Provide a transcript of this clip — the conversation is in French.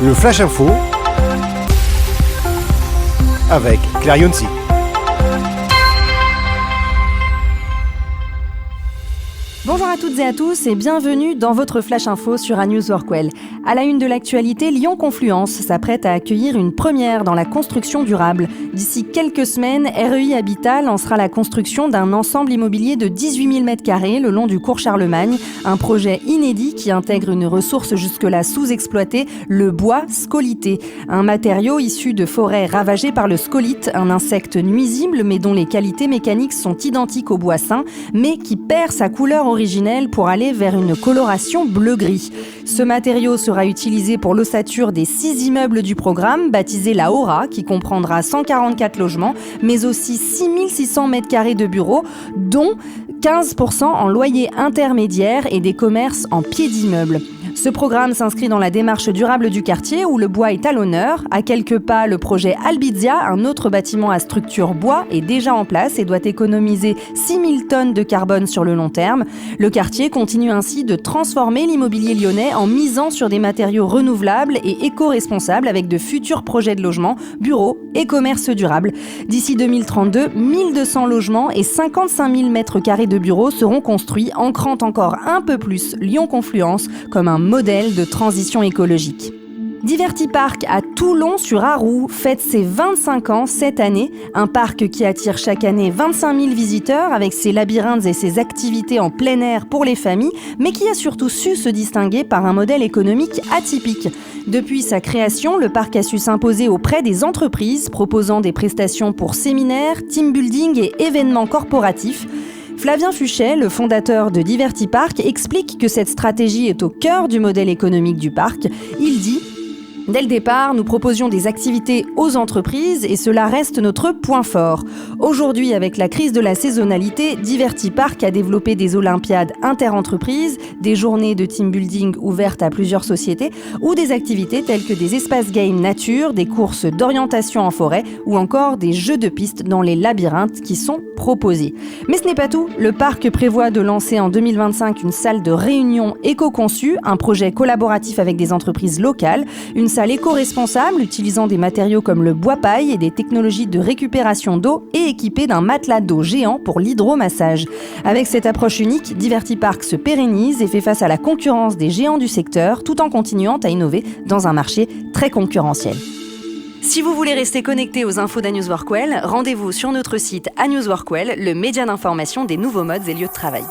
Le Flash Info avec Claire Yonsi. Bonjour à toutes et à tous et bienvenue dans votre Flash Info sur ANews Workwell. À la une de l'actualité, Lyon Confluence s'apprête à accueillir une première dans la construction durable. D'ici quelques semaines, REI Habitat lancera la construction d'un ensemble immobilier de 18 000 m² le long du cours Charlemagne. Un projet inédit qui intègre une ressource jusque-là sous-exploitée, le bois scolité. Un matériau issu de forêts ravagées par le scolite, un insecte nuisible mais dont les qualités mécaniques sont identiques au bois sain, mais qui perd sa couleur originelle pour aller vers une coloration bleu-gris. Ce matériau sera utilisé pour l'ossature des 6 immeubles du programme, baptisé la Aura, qui comprendra 144 logements, mais aussi 6 600 m² de bureaux, dont 15% en loyer intermédiaire et des commerces en pied d'immeuble. Ce programme s'inscrit dans la démarche durable du quartier où le bois est à l'honneur. À quelques pas, le projet Albizia, un autre bâtiment à structure bois, est déjà en place et doit économiser 6 000 tonnes de carbone sur le long terme. Le quartier continue ainsi de transformer l'immobilier lyonnais en misant sur des matériaux renouvelables et éco-responsables avec de futurs projets de logement, bureaux et commerces durables. D'ici 2032, 1200 logements et 55 000 m² de bureaux seront construits, ancrant encore un peu plus Lyon Confluence comme un modèle de transition écologique. Divertipark à Toulon-sur-Arroux fête ses 25 ans cette année. Un parc qui attire chaque année 25 000 visiteurs avec ses labyrinthes et ses activités en plein air pour les familles, mais qui a surtout su se distinguer par un modèle économique atypique. Depuis sa création, le parc a su s'imposer auprès des entreprises, proposant des prestations pour séminaires, team building et événements corporatifs. Flavien Fuchet, le fondateur de Divertipark, explique que cette stratégie est au cœur du modèle économique du parc. Il dit « Dès le départ, nous proposions des activités aux entreprises et cela reste notre point fort. Aujourd'hui, avec la crise de la saisonnalité, Divertipark a développé des olympiades interentreprises, des journées de team building ouvertes à plusieurs sociétés ou des activités telles que des espaces game nature, des courses d'orientation en forêt ou encore des jeux de piste dans les labyrinthes qui sont proposés. Mais ce n'est pas tout. Le parc prévoit de lancer en 2025 une salle de réunion éco-conçue, un projet collaboratif avec des entreprises locales, une salle éco-responsable utilisant des matériaux comme le bois paille et des technologies de récupération d'eau et équipée d'un matelas d'eau géant pour l'hydromassage. Avec cette approche unique, Divertipark se pérennise et fait face à la concurrence des géants du secteur tout en continuant à innover dans un marché très concurrentiel. Si vous voulez rester connecté aux infos d'ANews Workwell, rendez-vous sur notre site ANews Workwell, le média d'information des nouveaux modes et lieux de travail.